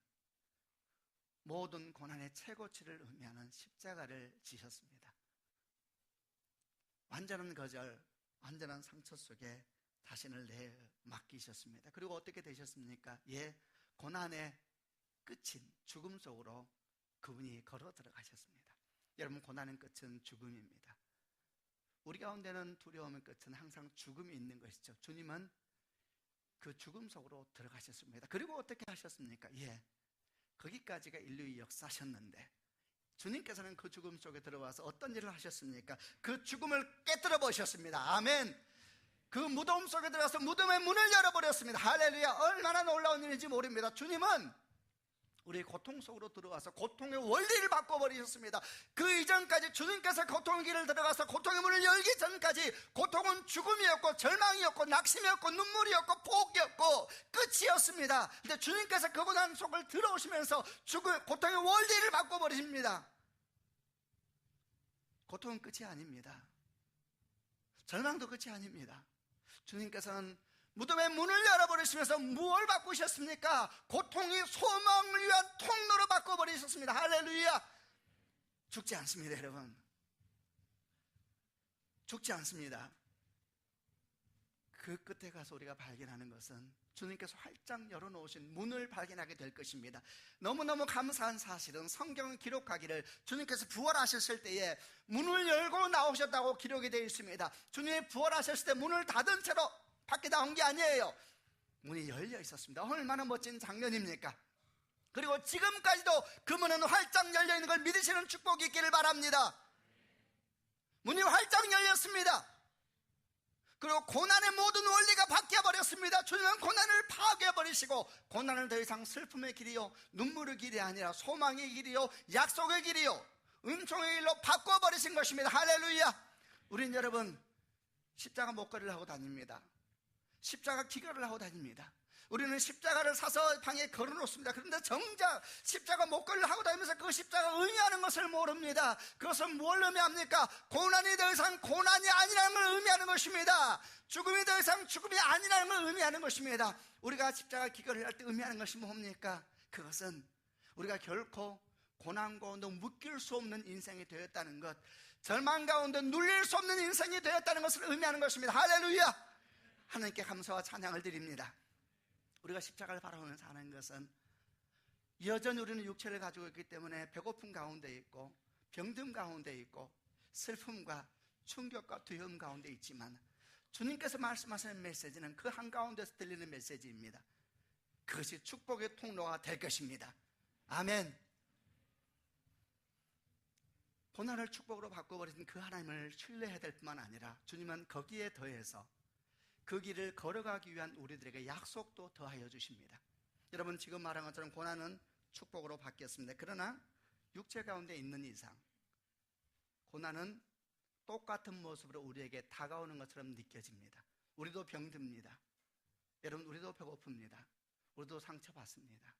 모든 고난의 최고치를 의미하는 십자가를 지셨습니다. 완전한 거절, 완전한 상처 속에 자신을 맡기셨습니다. 그리고 어떻게 되셨습니까? 고난의 끝인 죽음 속으로 그분이 걸어 들어가셨습니다. 여러분, 고난의 끝은 죽음입니다. 우리 가운데는 두려움의 끝은 항상 죽음이 있는 것이죠. 주님은 그 죽음 속으로 들어가셨습니다. 그리고 어떻게 하셨습니까? 거기까지가 인류의 역사셨는데 주님께서는 그 죽음 속에 들어와서 어떤 일을 하셨습니까? 그 죽음을 깨뜨려 보셨습니다. 아멘. 그 무덤 속에 들어가서 무덤의 문을 열어버렸습니다. 할렐루야. 얼마나 놀라운 일인지 모릅니다. 주님은 우리의 고통 속으로 들어와서 고통의 원리를 바꿔버리셨습니다. 그 이전까지 주님께서 고통의 길을 들어가서 고통의 문을 열기 전까지 고통은 죽음이었고 절망이었고 낙심이었고 눈물이었고 포기였고 끝이었습니다. 근데 주님께서 그 고난 속을 들어오시면서 고통의 원리를 바꿔버리십니다. 고통은 끝이 아닙니다. 절망도 끝이 아닙니다. 주님께서는 무덤의 문을 열어버리시면서 무엇을 바꾸셨습니까? 고통이 소망을 위한 통로로 바꿔버리셨습니다. 할렐루야. 죽지 않습니다, 여러분. 죽지 않습니다. 그 끝에 가서 우리가 발견하는 것은 주님께서 활짝 열어놓으신 문을 발견하게 될 것입니다. 너무너무 감사한 사실은 성경을 기록하기를 주님께서 부활하셨을 때에 문을 열고 나오셨다고 기록이 되어 있습니다. 주님이 부활하셨을 때 문을 닫은 채로 밖에 나온 게 아니에요. 문이 열려 있었습니다. 얼마나 멋진 장면입니까? 그리고 지금까지도 그 문은 활짝 열려 있는 걸 믿으시는 축복이 있기를 바랍니다. 문이 활짝 열렸습니다. 그리고 고난의 모든 원리가 바뀌어버렸습니다. 주님은 고난을 파괴해버리시고 고난을 더 이상 슬픔의 길이요 눈물의 길이 아니라 소망의 길이요 약속의 길이요 은총의 길로 바꿔버리신 것입니다. 할렐루야. 우린 여러분 십자가 목걸이를 하고 다닙니다. 십자가 기거를 하고 다닙니다. 우리는 십자가를 사서 방에 걸어놓습니다. 그런데 정작 십자가 목걸이를 하고 다니면서 그 십자가가 의미하는 것을 모릅니다. 그것은 뭘 의미합니까? 고난이 더 이상 고난이 아니라는 걸 의미하는 것입니다. 죽음이 더 이상 죽음이 아니라는 걸 의미하는 것입니다. 우리가 십자가 기거를 할 때 의미하는 것이 뭡니까? 그것은 우리가 결코 고난 가운데 묶일 수 없는 인생이 되었다는 것, 절망 가운데 눌릴 수 없는 인생이 되었다는 것을 의미하는 것입니다. 할렐루야. 하나님께 감사와 찬양을 드립니다. 우리가 십자가를 바라보면서 하는 것은 여전히 우리는 육체를 가지고 있기 때문에 배고픔 가운데 있고 병듦 가운데 있고 슬픔과 충격과 두려움 가운데 있지만 주님께서 말씀하시는 메시지는 그 한가운데서 들리는 메시지입니다. 그것이 축복의 통로가 될 것입니다. 아멘. 고난을 축복으로 바꿔버린 그 하나님을 신뢰해야 될 뿐만 아니라 주님은 거기에 더해서 그 길을 걸어가기 위한 우리들에게 약속도 더하여 주십니다. 여러분, 지금 말한 것처럼 고난은 축복으로 바뀌었습니다. 그러나 육체 가운데 있는 이상 고난은 똑같은 모습으로 우리에게 다가오는 것처럼 느껴집니다. 우리도 병듭니다. 여러분, 우리도 배고픕니다. 우리도 상처받습니다.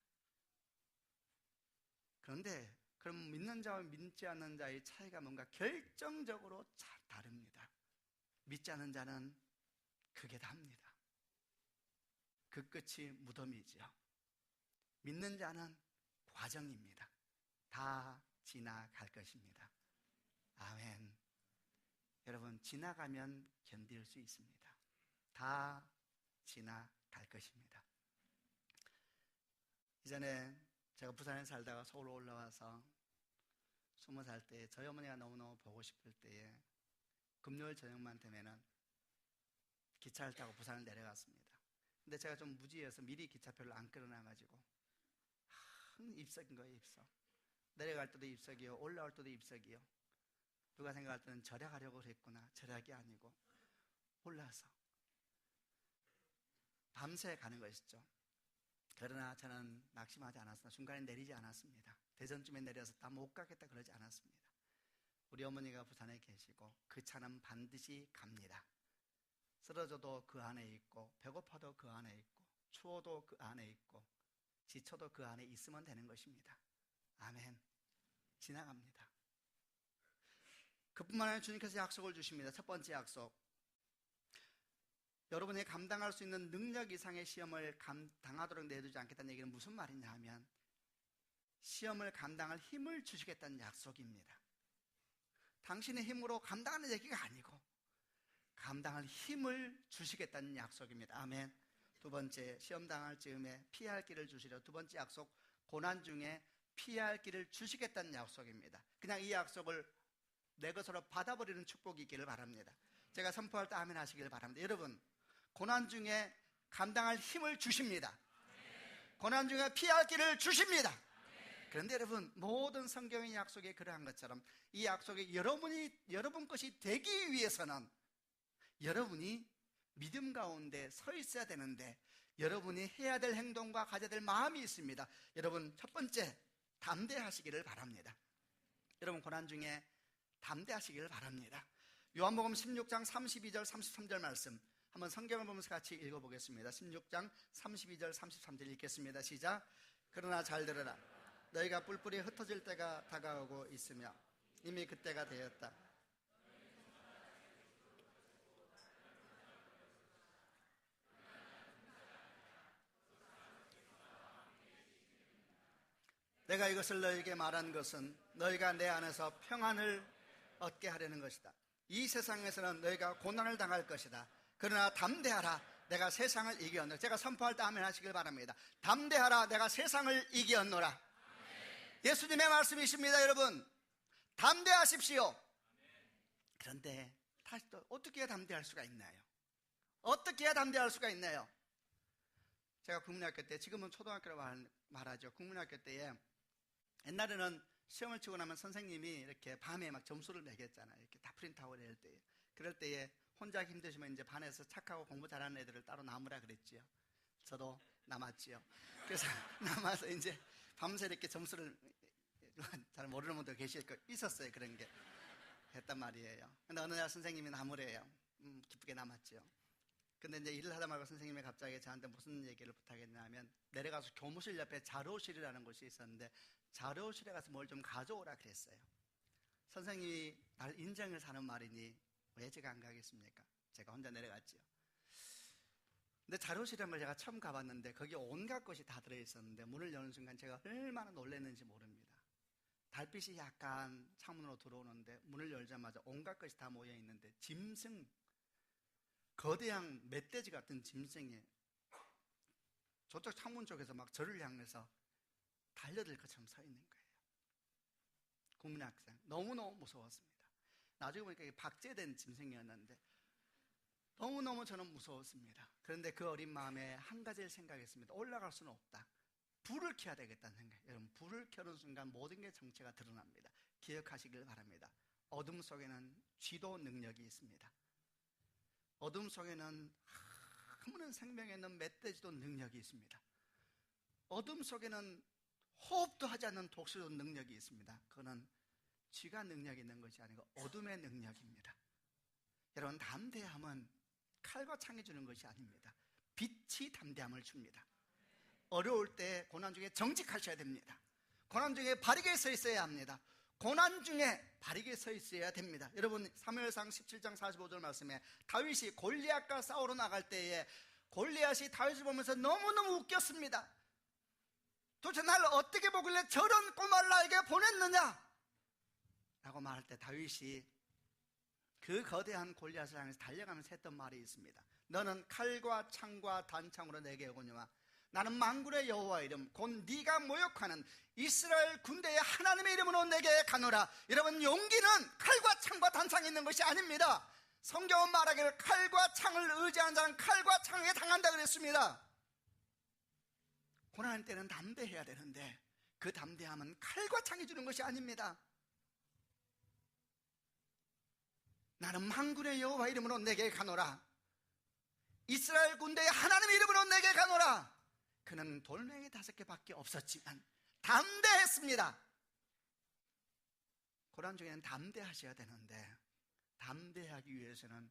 그런데 그럼 믿는 자와 믿지 않는 자의 차이가 뭔가 결정적으로 다릅니다. 믿지 않는 자는 그게 답니다. 그 끝이 무덤이지요. 믿는 자는 과정입니다. 다 지나갈 것입니다. 아멘. 여러분, 지나가면 견딜 수 있습니다. 다 지나갈 것입니다. 이전에 제가 부산에 살다가 서울로 올라와서 20살 때 저희 어머니가 너무너무 보고 싶을 때에 금요일 저녁만 되면은 기차를 타고 부산을 내려갔습니다. 근데 제가 좀 무지해서 미리 기차표를 안 끌어놔가지고 입석인 거예요. 입석. 내려갈 때도 입석이요, 올라올 때도 입석이요. 누가 생각할 때는 절약하려고 그랬구나. 절약이 아니고 올라서 밤새 가는 것이죠. 그러나 저는 낙심하지 않았습니다. 중간에 내리지 않았습니다. 대전쯤에 내려서 다 못 가겠다 그러지 않았습니다. 우리 어머니가 부산에 계시고 그 차는 반드시 갑니다. 쓰러져도 그 안에 있고 배고파도 그 안에 있고 추워도 그 안에 있고 지쳐도 그 안에 있으면 되는 것입니다. 아멘. 지나갑니다. 그뿐만 아니라 주님께서 약속을 주십니다. 첫 번째 약속, 여러분이 감당할 수 있는 능력 이상의 시험을 당하도록 내두지 않겠다는 얘기는 무슨 말이냐 하면 시험을 감당할 힘을 주시겠다는 약속입니다. 당신의 힘으로 감당하는 얘기가 아니고 감당할 힘을 주시겠다는 약속입니다. 아멘. 두 번째, 시험 당할 즈음에 피할 길을 주시려 두 번째 약속, 고난 중에 피해야 할 길을 주시겠다는 약속입니다. 그냥 이 약속을 내 것으로 받아버리는 축복이 있기를 바랍니다. 제가 선포할 때 아멘 하시길 바랍니다. 여러분, 고난 중에 감당할 힘을 주십니다. 고난 중에 피할 길을 주십니다. 그런데 여러분, 모든 성경의 약속이 그러한 것처럼 이 약속이 여러분 것이 되기 위해서는 여러분이 믿음 가운데 서 있어야 되는데, 여러분이 해야 될 행동과 가져야 될 마음이 있습니다. 여러분, 첫 번째, 담대하시기를 바랍니다. 여러분, 고난 중에 담대하시기를 바랍니다. 요한복음 16장 32절 33절 말씀 한번 성경을 보면서 같이 읽어보겠습니다. 16장 32절 33절 읽겠습니다. 시작. 그러나 잘 들으라. 너희가 뿔뿔이 흩어질 때가 다가오고 있으며 이미 그때가 되었다. 내가 이것을 너희에게 말한 것은 너희가 내 안에서 평안을 얻게 하려는 것이다. 이 세상에서는 너희가 고난을 당할 것이다. 그러나 담대하라. 내가 세상을 이기었노라. 제가 선포할 때 아멘 하시길 바랍니다. 담대하라. 내가 세상을 이기었노라. 예수님의 말씀이십니다. 여러분, 담대하십시오. 그런데 다시 또 어떻게 해야 담대할 수가 있나요? 어떻게 해야 담대할 수가 있나요? 제가 국민학교 때, 지금은 초등학교로 말하죠. 국민학교 때에 옛날에는 시험을 치고 나면 선생님이 이렇게 밤에 막 점수를 매겼잖아요. 이렇게 다 프린트아웃 할 때에. 그럴 때에 혼자 힘드시면 이제 반에서 착하고 공부 잘하는 애들을 따로 남으라 그랬지요. 저도 남았지요. 그래서 남아서 이제 밤새 이렇게 점수를 잘 모르는 분도 계실 거 있었어요. 그런 게 했단 말이에요. 근데 어느 날 선생님이 남으래요. 기쁘게 남았지요. 근데 이제 일을 하다 말고 선생님이 갑자기 저한테 무슨 얘기를 부탁했냐면, 내려가서 교무실 옆에 자료실이라는 곳이 있었는데 자료실에 가서 뭘 좀 가져오라 그랬어요. 선생님이 날 인정을 사는 말이니 왜 제가 안 가겠습니까? 제가 혼자 내려갔지요. 근데 자료실이란 걸 제가 처음 가봤는데 거기 온갖 것이 다 들어있었는데 문을 여는 순간 제가 얼마나 놀랐는지 모릅니다. 달빛이 약간 창문으로 들어오는데 문을 열자마자 온갖 것이 다 모여있는데 짐승, 거대한 멧돼지 같은 짐승이 저쪽 창문 쪽에서 막 저를 향해서 달려들 것처럼 서 있는 거예요. 국민학생, 너무너무 무서웠습니다. 나중에 보니까 이게 박제된 짐승이었는데 너무너무 저는 무서웠습니다. 그런데 그 어린 마음에 한 가지를 생각했습니다. 올라갈 수는 없다. 불을 켜야 되겠다는 생각. 여러분, 불을 켜는 순간 모든 게 정체가 드러납니다. 기억하시길 바랍니다. 어둠 속에는 쥐도 능력이 있습니다. 어둠 속에는 아무런 생명에 있는 멧돼지도 능력이 있습니다. 어둠 속에는 호흡도 하지 않는 독수리도 능력이 있습니다. 그거는 쥐가 능력이 있는 것이 아니고 어둠의 능력입니다. 여러분, 담대함은 칼과 창이 주는 것이 아닙니다. 빛이 담대함을 줍니다. 어려울 때 고난 중에 정직하셔야 됩니다. 고난 중에 바르게 서 있어야 합니다. 고난 중에 바르게 서 있어야 됩니다. 여러분, 사무엘상 17장 45절 말씀에 다윗이 골리앗과 싸우러 나갈 때에 골리앗이 다윗을 보면서 너무너무 웃겼습니다. 도대체 나를 어떻게 보길래 저런 꼬마를 나에게 보냈느냐? 라고 말할 때 다윗이 그 거대한 골리앗을 향해서 달려가면서 했던 말이 있습니다. 너는 칼과 창과 단창으로 내게 오거니와 나는 만군의 여호와 이름 곧 네가 모욕하는 이스라엘 군대의 하나님의 이름으로 내게 가노라. 여러분, 용기는 칼과 창과 단창이 있는 것이 아닙니다. 성경은 말하기를 칼과 창을 의지하는 자는 칼과 창에 당한다 그랬습니다. 고난할 때는 담대해야 되는데 그 담대함은 칼과 창이 주는 것이 아닙니다. 나는 만군의 여호와 이름으로 내게 가노라. 이스라엘 군대의 하나님의 이름으로 내게 가노라. 그는 돌멩이 5개밖에 없었지만 담대했습니다. 고난 중에는 담대하셔야 되는데 담대하기 위해서는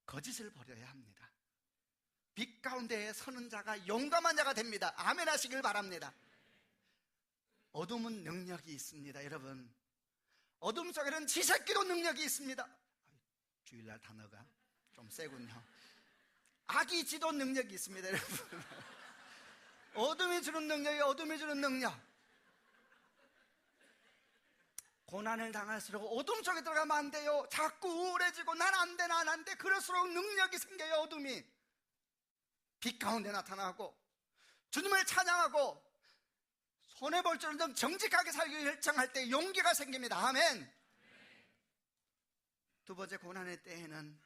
거짓을 버려야 합니다. 빛 가운데에 서는 자가 용감한 자가 됩니다. 아멘 하시길 바랍니다. 어둠은 능력이 있습니다. 여러분, 어둠 속에는 지새끼도 능력이 있습니다. 주일날 단어가 좀 세군요. 악이 지도 능력이 있습니다. 여러분, 어둠이 주는 능력이 어둠이 주는 능력. 고난을 당할수록 어둠 속에 들어가면 안 돼요. 자꾸 우울해지고 난 안 돼, 난 안 돼. 그럴수록 능력이 생겨요. 어둠이 빛 가운데 나타나고 주님을 찬양하고 손해볼 줄은 정직하게 살기 결정할 때 용기가 생깁니다. 아멘. 두 번째, 고난의 때에는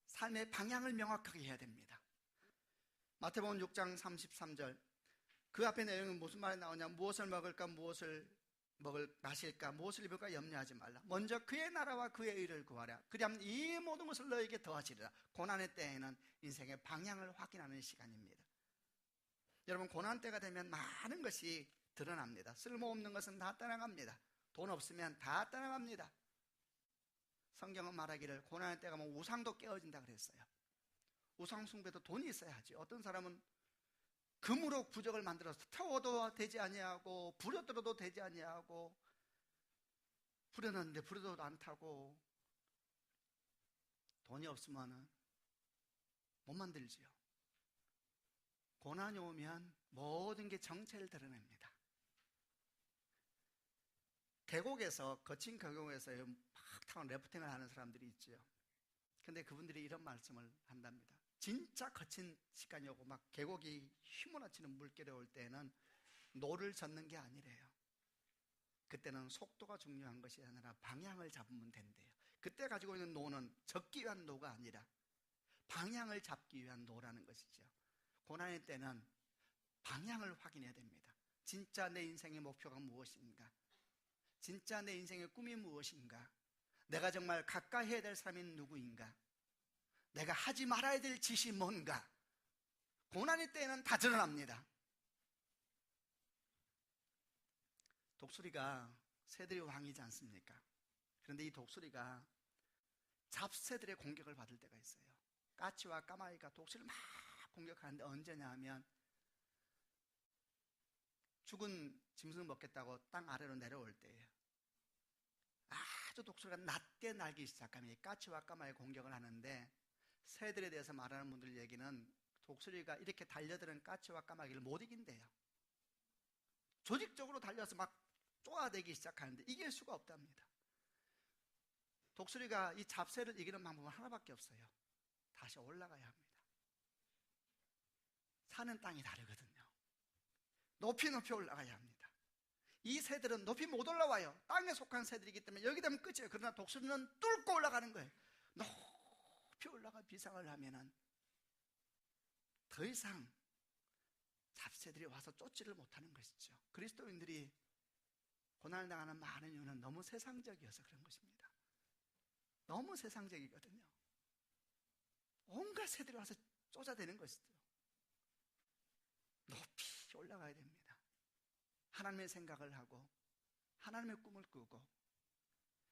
삶의 방향을 명확하게 해야 됩니다. 마태복음 6장 33절, 그 앞에 내용은 무슨 말이 나오냐? 무엇을 먹을까, 무엇을 마실까, 무엇을 입을까 염려하지 말라. 먼저 그의 나라와 그의 의를 구하라. 그리하면 이 모든 것을 너에게 더하시리라. 고난의 때에는 인생의 방향을 확인하는 시간입니다. 여러분, 고난 때가 되면 많은 것이 드러납니다. 쓸모없는 것은 다 떠나갑니다. 돈 없으면 다 떠나갑니다. 성경은 말하기를 고난의 때가 뭐 우상도 깨어진다 그랬어요. 우상 숭배도 돈이 있어야 하지. 어떤 사람은 금으로 부적을 만들어서 태워도 되지 아니하고 부려들어도 되지 아니하고 부려놨는데 부려도 안 타고 돈이 없으면 못 만들지요. 고난이 오면 모든 게 정체를 드러냅니다. 계곡에서, 거친 계곡에서 막 타고 래프팅을 하는 사람들이 있죠. 근데 그분들이 이런 말씀을 한답니다. 진짜 거친 시간이 오고 막 계곡이 휘몰아치는 물결이 올 때는 노를 젓는 게 아니래요. 그때는 속도가 중요한 것이 아니라 방향을 잡으면 된대요. 그때 가지고 있는 노는 젓기 위한 노가 아니라 방향을 잡기 위한 노라는 것이죠. 고난의 때는 방향을 확인해야 됩니다. 진짜 내 인생의 목표가 무엇인가? 진짜 내 인생의 꿈이 무엇인가? 내가 정말 가까이 해야 될 사람이 누구인가? 내가 하지 말아야 될 짓이 뭔가? 고난의 때에는 다 드러납니다. 독수리가 새들의 왕이지 않습니까? 그런데 이 독수리가 잡새들의 공격을 받을 때가 있어요. 까치와 까마귀가 독수리를 막 공격하는데 언제냐 하면 죽은 짐승을 먹겠다고 땅 아래로 내려올 때예요. 아주 독수리가 낮게 날기 시작하면 까치와 까마귀 공격을 하는데, 새들에 대해서 말하는 분들 얘기는 독수리가 이렇게 달려드는 까치와 까마귀를 못 이긴대요. 조직적으로 달려서 막 쪼아대기 시작하는데 이길 수가 없답니다. 독수리가 이 잡새를 이기는 방법은 하나밖에 없어요. 다시 올라가야 합니다. 사는 땅이 다르거든요. 높이 올라가야 합니다. 이 새들은 높이 못 올라와요. 땅에 속한 새들이기 때문에 여기 되면 끝이에요. 그러나 독수리는 뚫고 올라가는 거예요. 높이 올라가 비상을 하면은 더 이상 잡새들이 와서 쫓지를 못하는 것이죠. 그리스도인들이 고난을 당하는 많은 이유는 너무 세상적이어서 그런 것입니다. 너무 세상적이거든요. 온갖 새들이 와서 쫓아대는 것이죠. 높이 올라가야 됩니다. 하나님의 생각을 하고 하나님의 꿈을 꾸고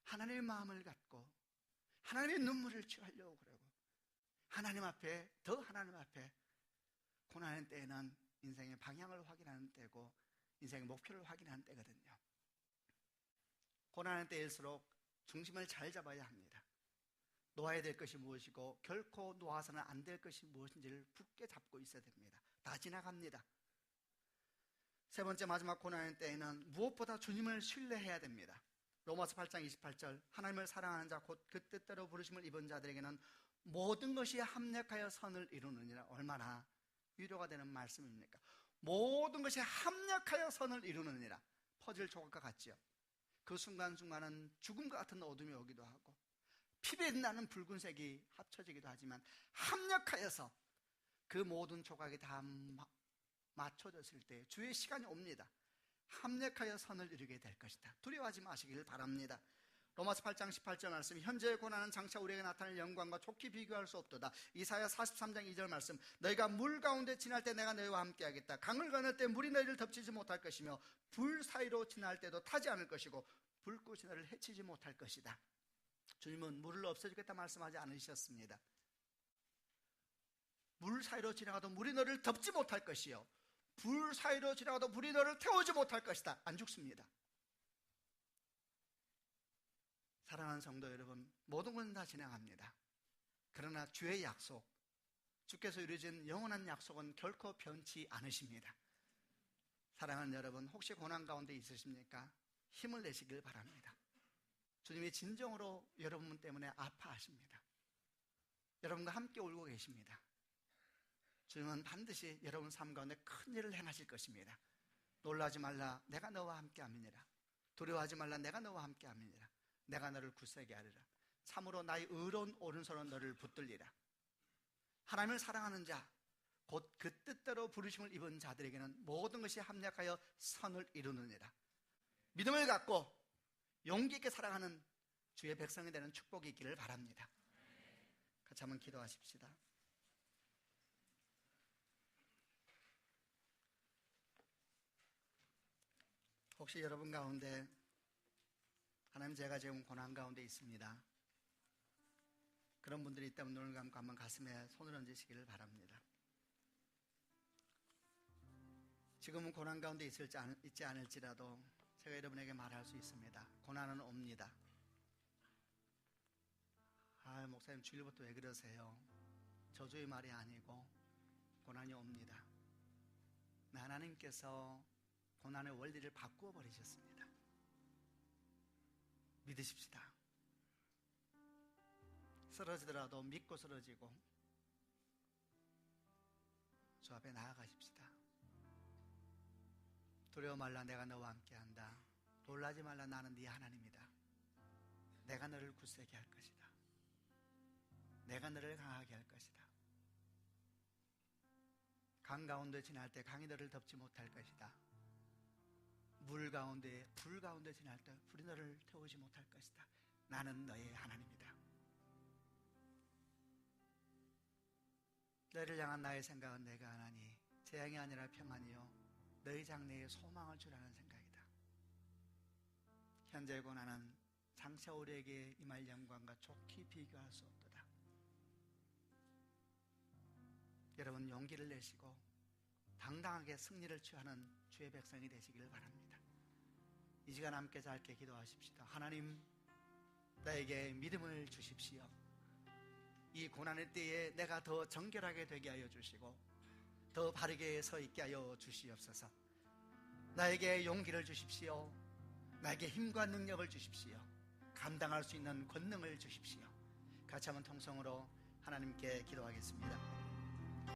하나님의 마음을 갖고 하나님의 눈물을 취하려고 그러고 하나님 앞에, 더 하나님 앞에 고난의 때에는 인생의 방향을 확인하는 때고 인생의 목표를 확인하는 때거든요. 고난의 때일수록 중심을 잘 잡아야 합니다. 놓아야 될 것이 무엇이고 결코 놓아서는 안 될 것이 무엇인지를 굳게 잡고 있어야 됩니다. 다 지나갑니다. 세 번째, 마지막 고난의 때에는 무엇보다 주님을 신뢰해야 됩니다. 로마서 8장 28절, 하나님을 사랑하는 자 곧 그 뜻대로 부르심을 입은 자들에게는 모든 것이 합력하여 선을 이루느니라. 얼마나 위로가 되는 말씀입니까? 모든 것이 합력하여 선을 이루느니라. 퍼즐 조각과 같지요. 그 순간순간은 죽음과 같은 어둠이 오기도 하고 피변 나는 붉은색이 합쳐지기도 하지만 합력하여서 그 모든 조각이 다 맞춰졌을 때 주의 시간이 옵니다. 합력하여 선을 이루게 될 것이다. 두려워하지 마시길 바랍니다. 로마서 8장 18절 말씀, 현재의 고난은 장차 우리에게 나타날 영광과 좋게 비교할 수 없도다. 이사야 43장 2절 말씀, 너희가 물 가운데 지날 때 내가 너희와 함께 하겠다. 강을 건널 때 물이 너희를 덮치지 못할 것이며 불 사이로 지날 때도 타지 않을 것이고 불꽃이 너희를 해치지 못할 것이다. 주님은 물을 없애주겠다 말씀하지 않으셨습니다. 물 사이로 지나가도 물이 너를 덮지 못할 것이요 불 사이로 지나가도 불이 너를 태우지 못할 것이다. 안 죽습니다. 사랑하는 성도 여러분, 모든 것은 다 진행합니다. 그러나 주의 약속, 주께서 이루어진 영원한 약속은 결코 변치 않으십니다. 사랑하는 여러분, 혹시 고난 가운데 있으십니까? 힘을 내시길 바랍니다. 주님이 진정으로 여러분 때문에 아파하십니다. 여러분과 함께 울고 계십니다. 주님은 반드시 여러분 삶 가운데 큰 일을 행하실 것입니다. 놀라지 말라, 내가 너와 함께 함이니라. 두려워하지 말라, 내가 너와 함께 함이니라. 내가 너를 굳세게 하리라. 참으로 나의 의로운 오른손은 너를 붙들리라. 하나님을 사랑하는 자, 곧 그 뜻대로 부르심을 입은 자들에게는 모든 것이 합력하여 선을 이루느니라. 믿음을 갖고 용기 있게 살아가는 주의 백성이 되는 축복이 있기를 바랍니다. 같이 한번 기도하십시다. 혹시 여러분 가운데 하나님, 제가 지금 고난 가운데 있습니다, 그런 분들이 있다면 눈을 감고 한번 가슴에 손을 얹으시기를 바랍니다. 지금은 고난 가운데 있지 않을지라도 제가 여러분에게 말할 수 있습니다. 고난은 옵니다. 목사님 주일부터 왜 그러세요? 저주의 말이 아니고 고난이 옵니다. 하나님께서 고난의 원리를 바꾸어 버리셨습니다. 믿으십시다. 쓰러지더라도 믿고 쓰러지고 주 앞에 나아가십시다. 두려워 말라, 내가 너와 함께한다. 놀라지 말라, 나는 네 하나님이다. 내가 너를 굳세게 할 것이다. 내가 너를 강하게 할 것이다. 강 가운데 지날 때 강이 너를 덮지 못할 것이다. 물 가운데, 불 가운데 지날 때 불이 너를 태우지 못할 것이다. 나는 너의 하나님이다. 너를 향한 나의 생각은 내가 하나니 재앙이 아니라 평안이요 너희 장래에 소망을 주라는 생각이다. 현재의 고난은 장차 우리에게 임할 영광과 좋게 비교할 수 없도다. 여러분, 용기를 내시고 당당하게 승리를 취하는 주의 백성이 되시기를 바랍니다. 이 시간 함께 짧게 기도하십시다. 하나님, 나에게 믿음을 주십시오. 이 고난의 때에 내가 더 정결하게 되게 하여 주시고 더 바르게 서 있게 하여 주시옵소서. 나에게 용기를 주십시오. 나에게 힘과 능력을 주십시오. 감당할 수 있는 권능을 주십시오. 같이 한번 통성으로 하나님께 기도하겠습니다.